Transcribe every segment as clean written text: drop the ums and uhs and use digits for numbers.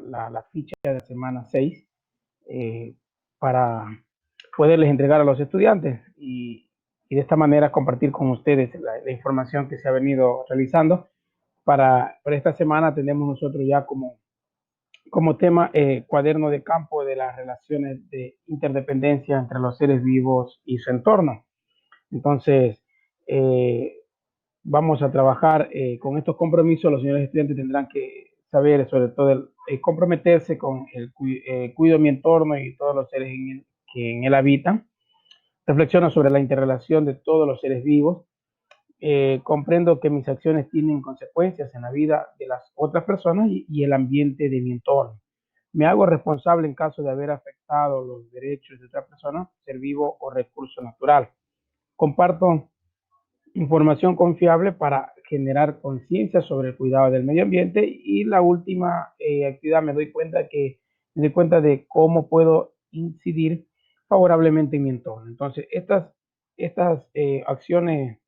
la ficha de semana 6 para poderles entregar a los estudiantes y de esta manera compartir con ustedes la información que se ha venido realizando. Para esta semana tenemos nosotros ya como tema cuaderno de campo de las relaciones de interdependencia entre los seres vivos y su entorno. Entonces, vamos a trabajar con estos compromisos. Los señores estudiantes tendrán que saber, sobre todo, comprometerse con el cuido de mi entorno y todos los seres que en él habitan. Reflexiona sobre la interrelación de todos los seres vivos. Comprendo que mis acciones tienen consecuencias en la vida de las otras personas y el ambiente de mi entorno. Me hago responsable en caso de haber afectado los derechos de otra persona, ser vivo o recurso natural. Comparto información confiable para generar conciencia sobre el cuidado del medio ambiente y la última actividad me doy cuenta de cómo puedo incidir favorablemente en mi entorno. Entonces, estas acciones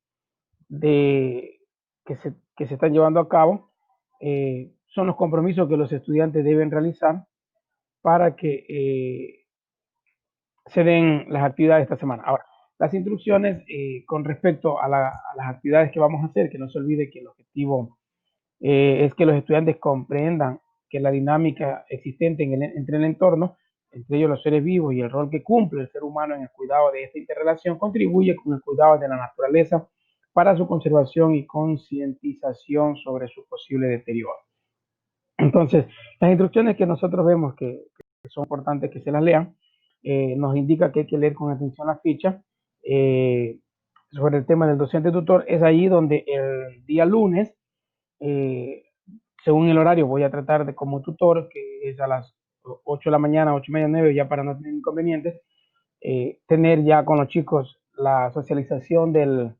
que se están llevando a cabo son los compromisos que los estudiantes deben realizar para que se den las actividades esta semana. Ahora, las instrucciones con respecto a las actividades que vamos a hacer, que no se olvide que el objetivo es que los estudiantes comprendan que la dinámica existente entre el entorno, entre ellos los seres vivos y el rol que cumple el ser humano en el cuidado de esta interrelación, contribuye con el cuidado de la naturaleza para su conservación y concientización sobre su posible deterioro. Entonces, las instrucciones que nosotros vemos que son importantes que se las lean, nos indica que hay que leer con atención la ficha sobre el tema del docente tutor. Es ahí donde el día lunes, según el horario, voy a tratar de como tutor, que es a las 8 de la mañana, 8:30, 9, ya para no tener inconvenientes, tener ya con los chicos la socialización de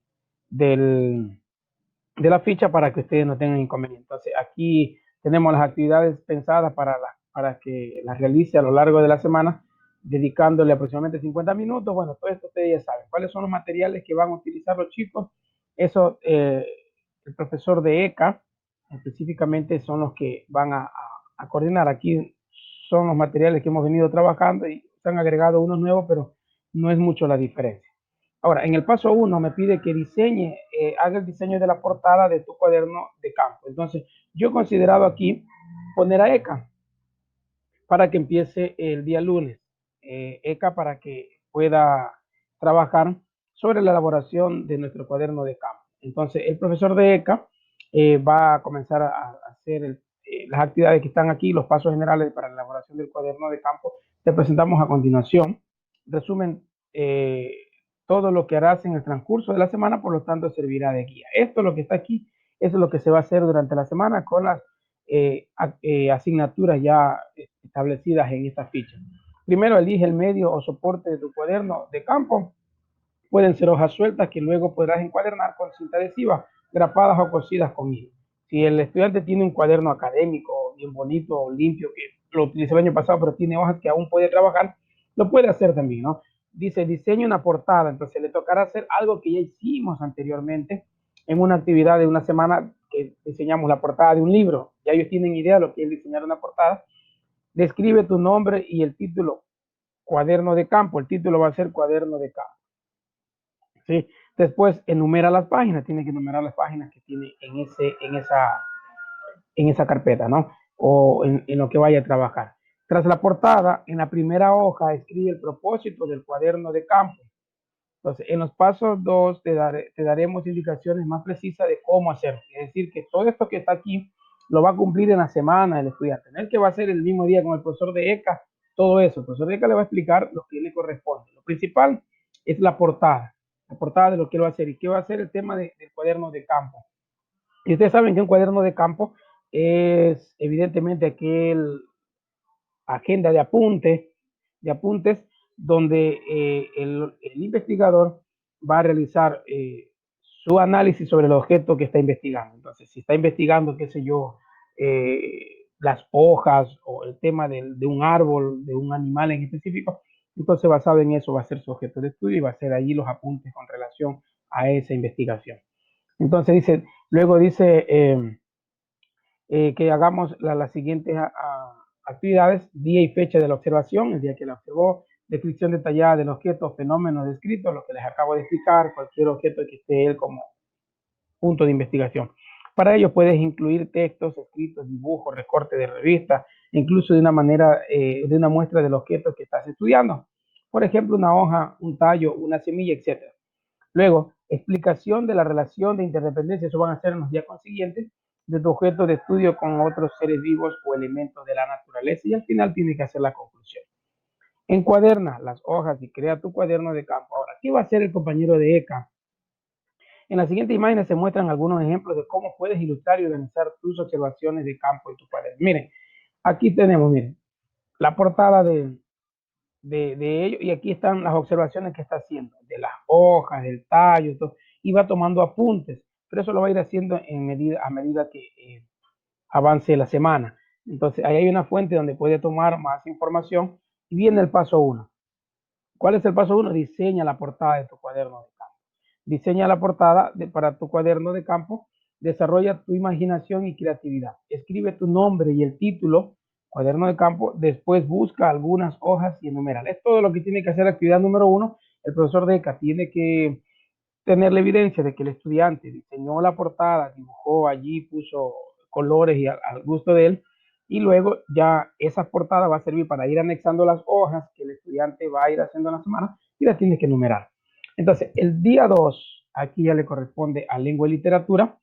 la ficha para que ustedes no tengan inconvenientes. Entonces, aquí tenemos las actividades pensadas para que las realice a lo largo de la semana, dedicándole aproximadamente 50 minutos. Bueno, todo esto ustedes ya saben. ¿Cuáles son los materiales que van a utilizar los chicos? Eso, el profesor de ECA, específicamente, son los que van a coordinar. Aquí son los materiales que hemos venido trabajando y se han agregado unos nuevos, pero no es mucho la diferencia. Ahora, en el paso 1 me pide que haga el diseño de la portada de tu cuaderno de campo. Entonces, yo he considerado aquí poner a ECA para que empiece el día lunes. ECA para que pueda trabajar sobre la elaboración de nuestro cuaderno de campo. Entonces, el profesor de ECA va a comenzar a hacer las actividades que están aquí, los pasos generales para la elaboración del cuaderno de campo. Te presentamos a continuación. Resumen, todo lo que harás en el transcurso de la semana, por lo tanto, servirá de guía. Esto, lo que está aquí, eso es lo que se va a hacer durante la semana con las asignaturas ya establecidas en esta ficha. Primero, elige el medio o soporte de tu cuaderno de campo. Pueden ser hojas sueltas que luego podrás encuadernar con cinta adhesiva, grapadas o cosidas con hilo. Si el estudiante tiene un cuaderno académico bien bonito, limpio, que lo utilicé el año pasado, pero tiene hojas que aún puede trabajar, lo puede hacer también, ¿no? Dice, diseña una portada, entonces le tocará hacer algo que ya hicimos anteriormente en una actividad de una semana que diseñamos la portada de un libro. Ya ellos tienen idea de lo que es diseñar una portada. Describe tu nombre y el título, cuaderno de campo. El título va a ser cuaderno de campo. ¿Sí? Después enumera las páginas, tiene que enumerar las páginas que tiene en esa carpeta, ¿no? O en lo que vaya a trabajar. Tras la portada, en la primera hoja, escribe el propósito del cuaderno de campo. Entonces, en los pasos 2 te daremos indicaciones más precisas de cómo hacerlo. Es decir, que todo esto que está aquí lo va a cumplir en la semana el estudiante. No es que va a ser el mismo día con el profesor de ECA, todo eso. El profesor de ECA le va a explicar lo que le corresponde. Lo principal es la portada de lo que él va a hacer. ¿Y qué va a hacer el tema del cuaderno de campo? Y ustedes saben que un cuaderno de campo es evidentemente aquel agenda de apuntes donde el investigador va a realizar su análisis sobre el objeto que está investigando. Entonces, si está investigando, qué sé yo, las hojas o el tema de un árbol, de un animal en específico, entonces basado en eso va a ser su objeto de estudio y va a ser allí los apuntes con relación a esa investigación. Entonces luego dice que hagamos las siguientes actividades, día y fecha de la observación, el día que la observó, descripción detallada del objeto, fenómenos descritos, lo que les acabo de explicar, cualquier objeto que esté él como punto de investigación. Para ello puedes incluir textos, escritos, dibujos, recortes de revista, incluso de una manera, de una muestra del objeto que estás estudiando. Por ejemplo, una hoja, un tallo, una semilla, etc. Luego, explicación de la relación de interdependencia, eso van a ser en los días consiguientes, de tu objeto de estudio con otros seres vivos o elementos de la naturaleza, y al final tienes que hacer la conclusión. Encuaderna las hojas y crea tu cuaderno de campo. Ahora, ¿qué va a hacer el compañero de ECA? En la siguiente imagen se muestran algunos ejemplos de cómo puedes ilustrar y organizar tus observaciones de campo en tu cuaderno. Miren, aquí tenemos, miren, la portada de ello, y aquí están las observaciones que está haciendo, de las hojas, del tallo, todo, y va tomando apuntes, pero eso lo va a ir haciendo a medida que avance la semana. Entonces, ahí hay una fuente donde puede tomar más información, y viene el paso 1. ¿Cuál es el paso 1? Diseña la portada de tu cuaderno de campo. Diseña la portada para tu cuaderno de campo, desarrolla tu imaginación y creatividad. Escribe tu nombre y el título, cuaderno de campo, después busca algunas hojas y enuméralas. Es todo lo que tiene que hacer actividad número 1. El profesor Deca tiene que tener la evidencia de que el estudiante diseñó la portada, dibujó allí, puso colores y al gusto de él, y luego ya esa portada va a servir para ir anexando las hojas que el estudiante va a ir haciendo en la semana y las tiene que enumerar. Entonces, el día 2, aquí ya le corresponde a lengua y literatura,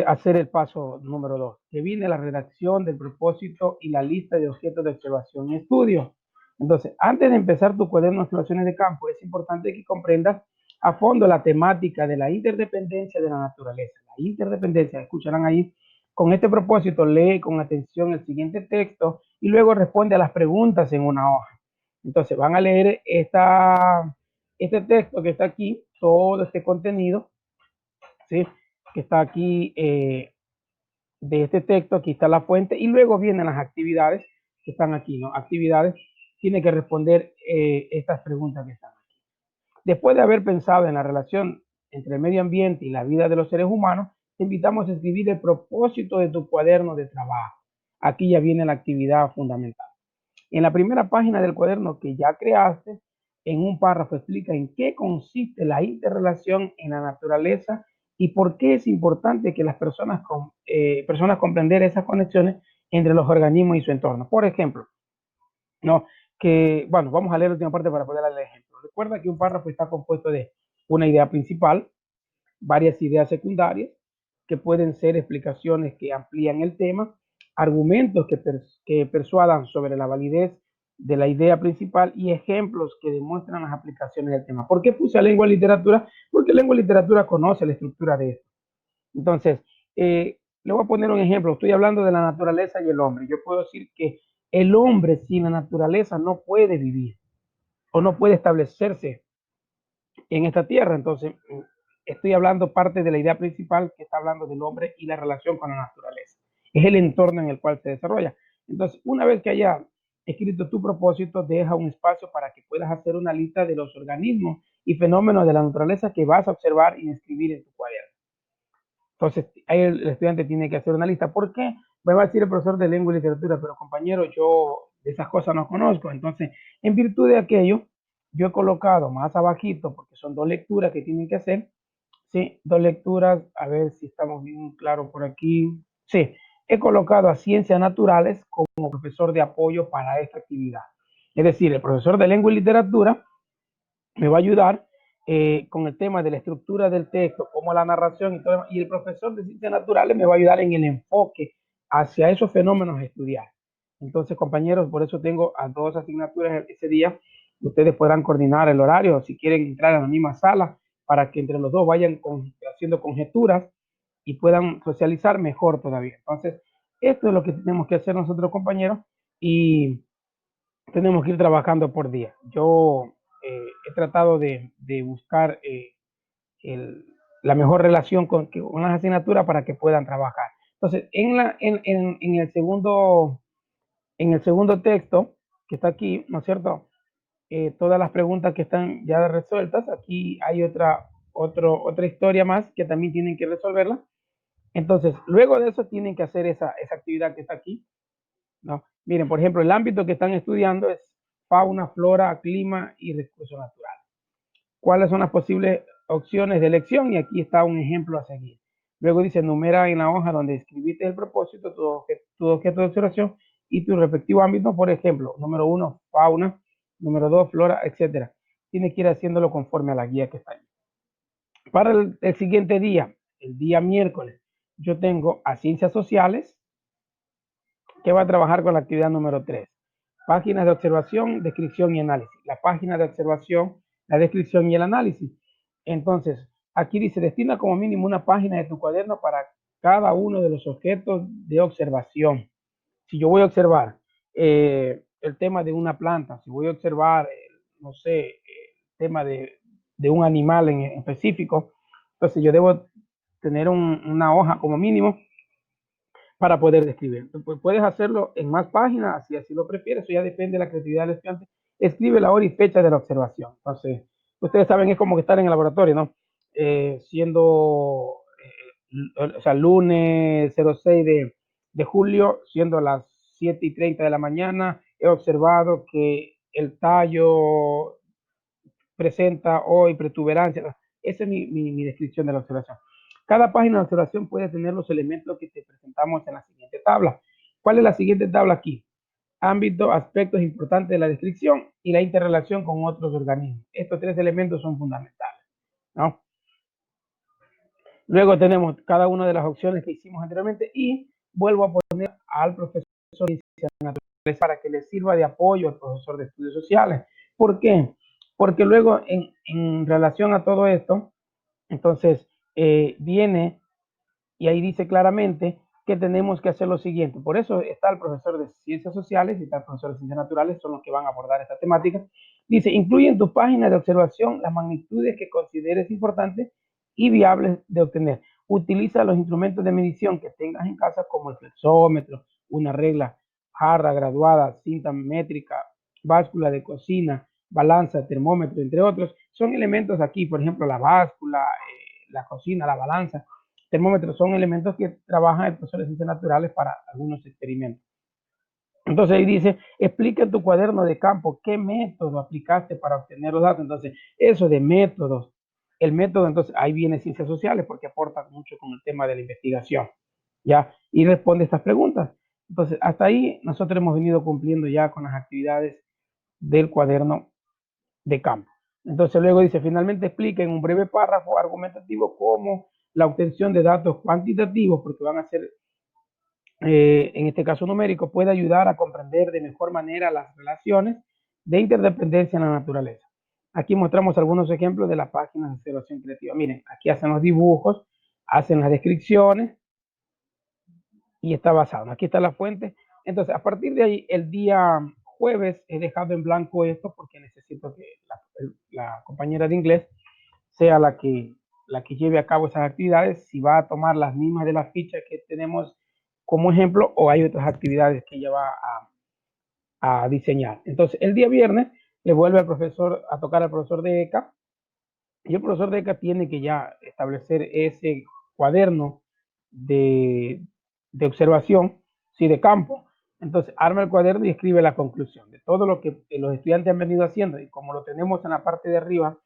hacer el paso número 2, que viene la redacción del propósito y la lista de objetos de observación y estudio. Entonces, antes de empezar tu cuaderno de observaciones de campo, es importante que comprendas a fondo la temática de la interdependencia de la naturaleza. La interdependencia, escucharán ahí. Con este propósito, lee con atención el siguiente texto y luego responde a las preguntas en una hoja. Entonces, van a leer este texto que está aquí, todo este contenido, ¿sí? Que está aquí de este texto, aquí está la fuente, y luego vienen las actividades que están aquí, ¿no? Actividades, tiene que responder estas preguntas que están aquí. Después de haber pensado en la relación entre el medio ambiente y la vida de los seres humanos, te invitamos a escribir el propósito de tu cuaderno de trabajo. Aquí ya viene la actividad fundamental. En la primera página del cuaderno que ya creaste, en un párrafo explica en qué consiste la interrelación en la naturaleza y por qué es importante que las personas comprender esas conexiones entre los organismos y su entorno. Por ejemplo, ¿no? Bueno, vamos a leer la última parte para poder dar el ejemplo. Recuerda que un párrafo está compuesto de una idea principal, varias ideas secundarias, que pueden ser explicaciones que amplían el tema, argumentos que persuadan sobre la validez de la idea principal y ejemplos que demuestran las aplicaciones del tema. ¿Por qué puse a lengua y literatura? Porque lengua y literatura conoce la estructura de esto. Entonces, le voy a poner un ejemplo. Estoy hablando de la naturaleza y el hombre. Yo puedo decir que el hombre sin la naturaleza no puede vivir o no puede establecerse en esta tierra. Entonces, estoy hablando parte de la idea principal que está hablando del hombre y la relación con la naturaleza. Es el entorno en el cual se desarrolla. Entonces, una vez que haya escrito tu propósito, deja un espacio para que puedas hacer una lista de los organismos y fenómenos de la naturaleza que vas a observar y escribir en tu cuaderno. Entonces, ahí el estudiante tiene que hacer una lista. ¿Por qué? Me va a decir el profesor de lengua y literatura, pero compañero, yo de esas cosas no conozco. Entonces, en virtud de aquello, yo he colocado más abajito, porque son dos lecturas que tienen que hacer. Sí, dos lecturas, a ver si estamos bien claros por aquí. Sí, he colocado a ciencias naturales como profesor de apoyo para esta actividad. Es decir, el profesor de lengua y literatura me va a ayudar con el tema de la estructura del texto, como la narración y todo, y el profesor de ciencias naturales me va a ayudar en el enfoque hacia esos fenómenos a estudiar. Entonces, compañeros, por eso tengo a dos asignaturas ese día. Ustedes podrán coordinar el horario si quieren entrar a la misma sala para que entre los dos vayan haciendo conjeturas y puedan socializar mejor todavía. Entonces, esto es lo que tenemos que hacer nosotros, compañeros, y tenemos que ir trabajando por día. Yo he tratado de buscar la mejor relación con las asignaturas para que puedan trabajar. Entonces, en el segundo texto que está aquí, ¿no es cierto? Todas las preguntas que están ya resueltas, aquí hay otra historia más que también tienen que resolverla. Entonces, luego de eso tienen que hacer esa actividad que está aquí, ¿no? Miren, por ejemplo, el ámbito que están estudiando es fauna, flora, clima y recursos naturales. ¿Cuáles son las posibles opciones de elección? Y aquí está un ejemplo a seguir. Luego dice, numera en la hoja donde escribiste el propósito, tu objeto de observación y tu respectivo ámbito, por ejemplo, número 1, fauna, número 2, flora, etcétera. Tienes que ir haciéndolo conforme a la guía que está ahí. Para el siguiente día, el día miércoles, yo tengo a ciencias sociales, que va a trabajar con la actividad número 3. Páginas de observación, descripción y análisis. La página de observación, la descripción y el análisis. Entonces, aquí dice, destina como mínimo una página de tu cuaderno para cada uno de los objetos de observación. Si yo voy a observar el tema de una planta, si voy a observar, no sé, el tema de un animal en específico, entonces yo debo tener una hoja como mínimo para poder describir. Pues puedes hacerlo en más páginas, si así lo prefieres, eso ya depende de la creatividad del estudiante. Escribe la hora y fecha de la observación. Entonces, ustedes saben, es como que estar en el laboratorio, ¿no? Siendo, o sea, lunes 06 de julio, siendo las 7:30 de la mañana, he observado que el tallo presenta hoy protuberancia. Esa es mi descripción de la observación. Cada página de observación puede tener los elementos que te presentamos en la siguiente tabla. ¿Cuál es la siguiente tabla aquí? Ámbito, aspectos importantes de la descripción y la interrelación con otros organismos. Estos tres elementos son fundamentales, ¿no? Luego tenemos cada una de las opciones que hicimos anteriormente y vuelvo a poner al profesor de ciencias naturales para que le sirva de apoyo al profesor de estudios sociales. ¿Por qué? Porque luego en relación a todo esto, entonces viene y ahí dice claramente que tenemos que hacer lo siguiente. Por eso está el profesor de ciencias sociales y está el profesor de ciencias naturales, son los que van a abordar esta temática. Dice, incluye en tu página de observación las magnitudes que consideres importantes y viables de obtener. Utiliza los instrumentos de medición que tengas en casa como el flexómetro, una regla, jarra graduada, cinta métrica, báscula de cocina, balanza, termómetro, entre otros. Son elementos aquí, por ejemplo, la báscula, la cocina, la balanza, termómetros, son elementos que trabajan el profesor de ciencias naturales para algunos experimentos. Entonces ahí dice, explica en tu cuaderno de campo qué método aplicaste para obtener los datos. Entonces, eso de métodos, el método, entonces ahí viene ciencias sociales porque aporta mucho con el tema de la investigación, ¿ya? Y responde estas preguntas. Entonces, hasta ahí nosotros hemos venido cumpliendo ya con las actividades del cuaderno de campo. Entonces luego dice, finalmente explica en un breve párrafo argumentativo cómo la obtención de datos cuantitativos, porque van a ser, en este caso numérico, puede ayudar a comprender de mejor manera las relaciones de interdependencia en la naturaleza. Aquí mostramos algunos ejemplos de las páginas de observación creativa. Miren, aquí hacen los dibujos, hacen las descripciones y está basado. Aquí está la fuente. Entonces, a partir de ahí, el día jueves he dejado en blanco esto porque necesito que la compañera de inglés sea la que lleve a cabo esas actividades, si va a tomar las mismas de las fichas que tenemos como ejemplo o hay otras actividades que ella va a diseñar. Entonces, el día viernes le vuelve al profesor a tocar al profesor de ECA y el profesor de ECA tiene que ya establecer ese cuaderno de, de observación, sí, de campo. Entonces, arma el cuaderno y escribe la conclusión de todo lo que los estudiantes han venido haciendo. Y como lo tenemos en la parte de arriba,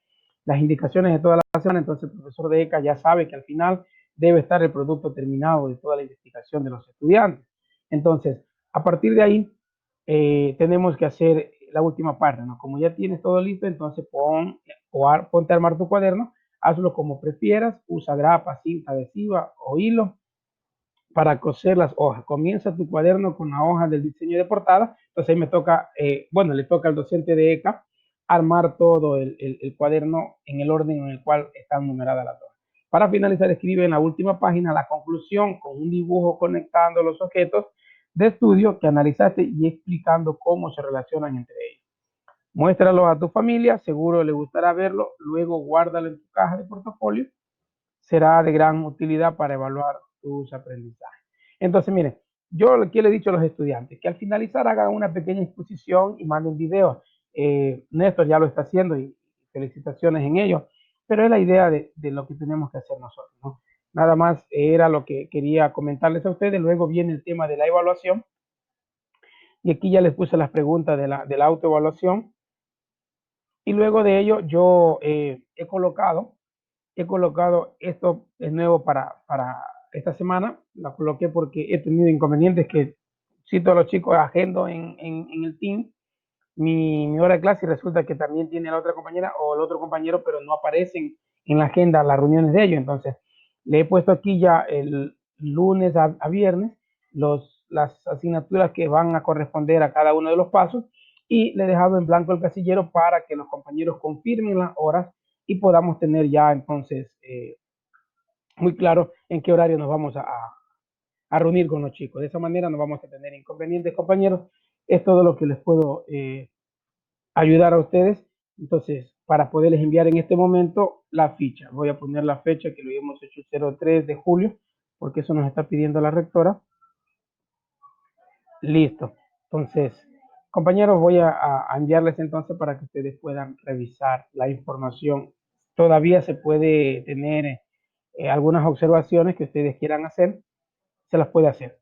las indicaciones de toda la semana, entonces el profesor de ECA ya sabe que al final debe estar el producto terminado de toda la investigación de los estudiantes. Entonces, a partir de ahí, tenemos que hacer la última parte, ¿no? Como ya tienes todo listo, entonces ponte a armar tu cuaderno, hazlo como prefieras, usa grapa, cinta adhesiva o hilo para coser las hojas. Comienza tu cuaderno con la hoja del diseño de portada, entonces ahí me toca, bueno, le toca al docente de ECA armar todo el cuaderno en el orden en el cual están numeradas las hojas. Para finalizar, escribe en la última página la conclusión con un dibujo conectando los objetos de estudio que analizaste y explicando cómo se relacionan entre ellos. Muéstralo a tu familia, seguro le gustará verlo, luego guárdalo en tu caja de portafolio, será de gran utilidad para evaluar tus aprendizajes. Entonces, miren, yo aquí le he dicho a los estudiantes que al finalizar hagan una pequeña exposición y manden videos. Néstor ya lo está haciendo y felicitaciones en ello, pero es la idea de lo que tenemos que hacer nosotros, ¿no? Nada más era lo que quería comentarles a ustedes. Luego viene el tema de la evaluación, y aquí ya les puse las preguntas de la autoevaluación. Y luego de ello yo he colocado esto es nuevo para esta semana, la coloqué porque he tenido inconvenientes que cito a los chicos agendo en el team mi hora de clase y resulta que también tiene la otra compañera o el otro compañero, pero no aparecen en la agenda las reuniones de ellos. Entonces, le he puesto aquí ya el lunes a viernes las asignaturas que van a corresponder a cada uno de los pasos y le he dejado en blanco el casillero para que los compañeros confirmen las horas y podamos tener ya entonces muy claro en qué horario nos vamos a reunir con los chicos. De esa manera no vamos a tener inconvenientes, compañeros. Es todo lo que les puedo ayudar a ustedes. Entonces, para poderles enviar en este momento la ficha, voy a poner la fecha que lo hemos hecho 03 de julio, porque eso nos está pidiendo la rectora. Listo. Entonces, compañeros, voy a enviarles entonces para que ustedes puedan revisar la información. Todavía se puede tener algunas observaciones que ustedes quieran hacer, se las puede hacer.